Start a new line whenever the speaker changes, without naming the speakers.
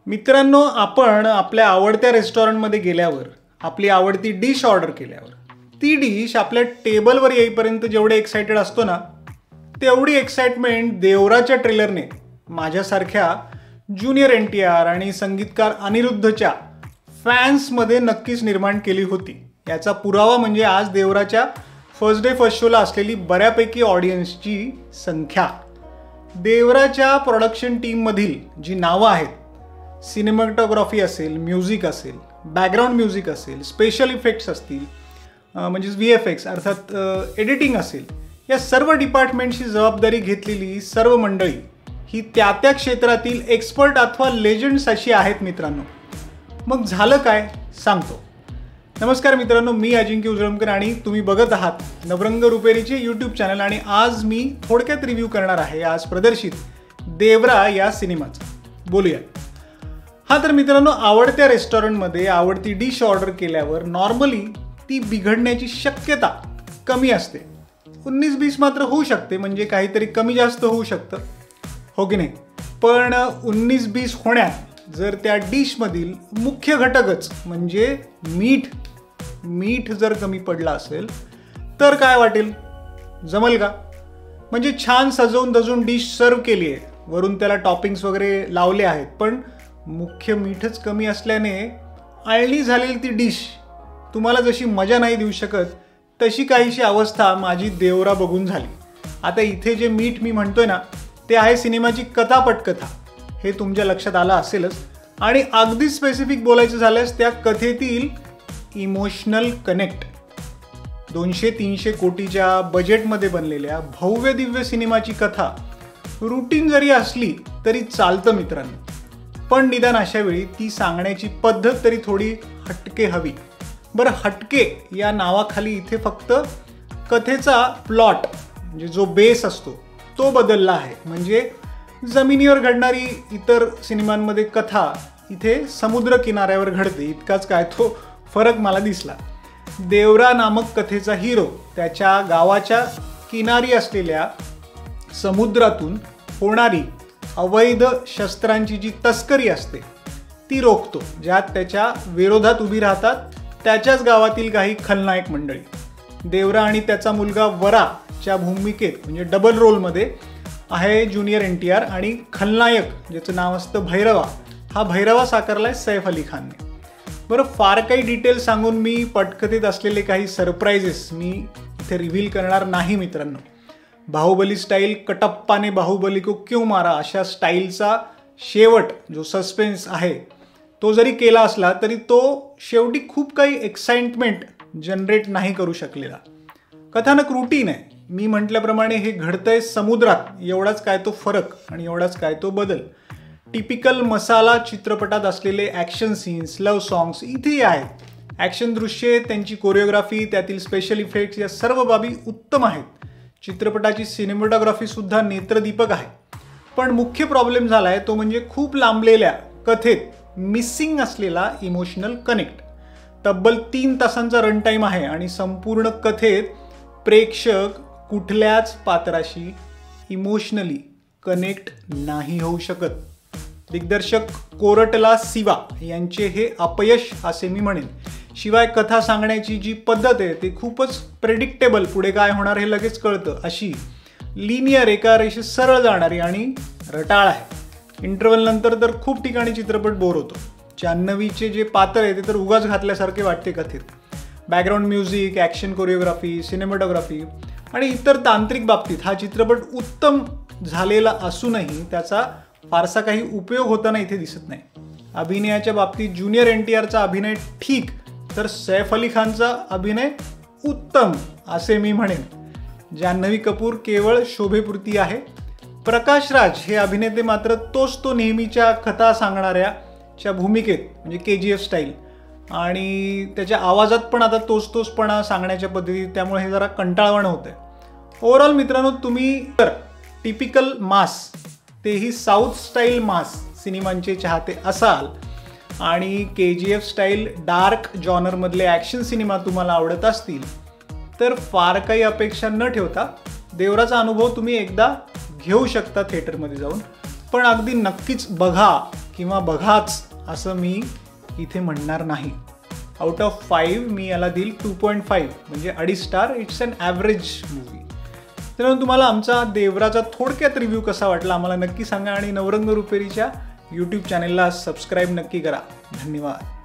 मित्रांनो, आपण आपल्या आवडत्या रेस्टॉरंटमध्ये गेल्यावर आपली आवडती डिश ऑर्डर केल्यावर ती डिश आपल्या टेबलवर येईपर्यंत जेवढे एक्साइटेड असतो ना, तेवढी एक्साइटमेंट देवराच्या ट्रेलरने माझ्यासारख्या ज्युनियर NTR आणि संगीतकार अनिरुद्धच्या फॅन्समध्ये नक्कीच निर्माण केली होती. याचा पुरावा म्हणजे आज देवराच्या फर्स्ट डे फर्स्ट शोला असलेली बऱ्यापैकी ऑडियन्सची संख्या. देवराच्या प्रोडक्शन टीममधील जी नावं आहेत, सिनेमॅटोग्राफी असेल, म्युझिक असेल, बॅकग्राऊंड म्युझिक असेल, स्पेशल इफेक्ट्स असतील, म्हणजेच VFX अर्थात एडिटिंग असेल, या सर्व डिपार्टमेंटची जबाबदारी घेतलेली सर्व मंडळी ही त्या त्या क्षेत्रातील एक्सपर्ट अथवा लेजंड्स अशी आहेत मित्रांनो. मग झालं काय सांगतो. नमस्कार मित्रांनो, मी अजिंक्य उजळमकर आणि तुम्ही बघत आहात नवरंग रुपेरीचे यूट्यूब चॅनल. आणि आज मी थोडक्यात रिव्ह्यू करणार आहे आज प्रदर्शित देवरा या सिनेमाचा. बोलूया. हा तर मित्रांनो, आवडत्या रेस्टॉरंटमध्ये आवडती डिश ऑर्डर केल्यावर नॉर्मली ती बिघडण्याची शक्यता कमी असते. 19-20 मात्र होऊ शकते, म्हणजे काहीतरी कमी जास्त होऊ शकतं, हो की नाही. पण 19-20 होण्यात जर त्या डिशमधील मुख्य घटकच म्हणजे मीठ जर कमी पडला असेल तर काय वाटेल, जमल का? म्हणजे छान सजवून धजून डिश सर्व केली आहे, वरून त्याला टॉपिंग्स वगैरे लावले आहेत, पण मुख्य मीठच कमी असल्याने आळणी झालेली ती डिश तुम्हाला जशी मजा नाही देऊ शकत, तशी काहीशी अवस्था माझी देवरा बघून झाली. आता इथे जे मीठ मी म्हणतोय ना, ते आहे सिनेमाची कथा पटकथा. हे तुमच्या लक्षात आलं असेलच. आणि अगदी स्पेसिफिक बोलायचं झाल्यास त्या कथेतील इमोशनल कनेक्ट. 200-300 कोटीच्या बजेटमध्ये बनलेल्या भव्य दिव्य सिनेमाची कथा रुटीन जरी असली तरी चालतं मित्रांनो, पण निदान अशा वेळी ती सांगण्याची पद्धत तरी थोडी हटके हवी. बरं, हटके या नावाखाली इथे फक्त कथेचा प्लॉट म्हणजे जो बेस असतो तो बदलला आहे. म्हणजे जमिनीवर घडणारी इतर सिनेमांमध्ये कथा इथे समुद्र किनाऱ्यावर घडते, इतकाच काय तो फरक मला दिसला. देवरा नामक कथेचा हिरो त्याच्या गावाच्या किनारी असलेल्या समुद्रातून होणारी अवैध शस्त्रांची जी तस्करी असते ती रोखतो, ज्यात त्याच्या विरोधात उभी राहतात त्याच्याच गावातील काही खलनायक मंडळी. देवरा आणि त्याचा मुलगा वराच्या भूमिकेत म्हणजे डबल रोलमध्ये आहे ज्युनियर NTR, आणि खलनायक ज्याचं नाव असतं भैरवा, हा भैरवा साकारलाय सैफ अली खानने. बरं, फार काही डिटेल सांगून मी पटकथेत असलेले काही सरप्राइजेस मी इथे रिव्हील करणार नाही मित्रांनो. बाहुबली स्टाईल कटप्पाने बाहुबली को क्यों मारा अशा स्टाईलचा शेवट जो सस्पेन्स आहे तो जरी केला असला तरी तो शेवटी खूप काही एक्साइटमेंट जनरेट नाही करू शकलेला. कथानक रुटीन आहे. मी म्हटल्याप्रमाणे हे घडतंय समुद्रात, एवढाच काय तो फरक आणि एवढाच काय तो बदल. टिपिकल मसाला चित्रपटात असलेले ॲक्शन सीन्स, लव्ह सॉंग्स इथेही आहेत. ॲक्शन दृश्ये, त्यांची कोरिओग्राफी, त्यातील स्पेशल इफेक्ट्स या सर्व बाबी उत्तम आहेत. चित्रपटाची सिनेमॅटोग्राफी सुद्धा नेत्रदीपक आहे. पण मुख्य प्रॉब्लेम झाला आहे तो म्हणजे खूप लांबलेल्या कथेत मिसिंग असलेला इमोशनल कनेक्ट. तब्बल 3 तासांचा रन टाईम आहे आणि संपूर्ण कथेत प्रेक्षक कुठल्याच पात्राशी इमोशनली कनेक्ट नाही होऊ शकत. दिग्दर्शक कोरटला सिवा यांचे हे अपयश असे मी म्हणेन. शिवाय कथा सांगण्याची जी पद्धत आहे ती खूपच प्रेडिक्टेबल, पुढे काय होणार हे लगेच कळतं अशी लिनियर, एका रेषेत सरळ जाणारी आणि रटाळ आहे. इंटरव्हल नंतर तर खूप ठिकाणी चित्रपट बोर होतो. जान्हवीचे जे पात्र आहे ते तर उगाच घातल्यासारखे वाटते कथेत. Background music, action choreography, cinematography आणि इतर तांत्रिक बाबतीत हा चित्रपट उत्तम झालेला असूनही त्याचा फारसा काही उपयोग होताना इथे दिसत नाही. अभिनयाच्या बाबतीत ज्युनियर NTRचा अभिनय ठीक, तर सैफ अली खानचा अभिनय उत्तम असे मी म्हणेन. जान्हवी कपूर केवळ शोभेपुरती आहे. प्रकाश राज हे अभिनेते मात्र तोच तो नेहमीच्या कथा सांगणाऱ्याच्या भूमिकेत म्हणजे KGF स्टाईल, आणि त्याच्या आवाजात पण आता तोचपणा सांगण्याच्या पद्धती, त्यामुळे हे जरा कंटाळवाणं होतंय. ओव्हरऑल मित्रांनो, तुम्ही तर टिपिकल मास, तेही साऊथ स्टाईल मास सिनेमांचे चाहते असाल आणि KGF स्टाईल डार्क जॉनरमधले ॲक्शन सिनेमा तुम्हाला आवडत असतील तर फार काही अपेक्षा न ठेवता देवराचा अनुभव तुम्ही एकदा घेऊ शकता थिएटरमध्ये जाऊन. पण अगदी नक्कीच बघा किंवा बघाच असं मी इथे म्हणणार नाही. आउट ऑफ 5 मी याला देईल 2.5 म्हणजे 2.5 star. It's an average movie. तर तुम्हाला आमचा देवराचा थोडक्यात रिव्ह्यू कसा वाटला आम्हाला नक्की सांगा आणि नवरंग रुपेरीच्या यूट्यूब चॅनेलला सबस्क्राईब नक्की करा. धन्यवाद.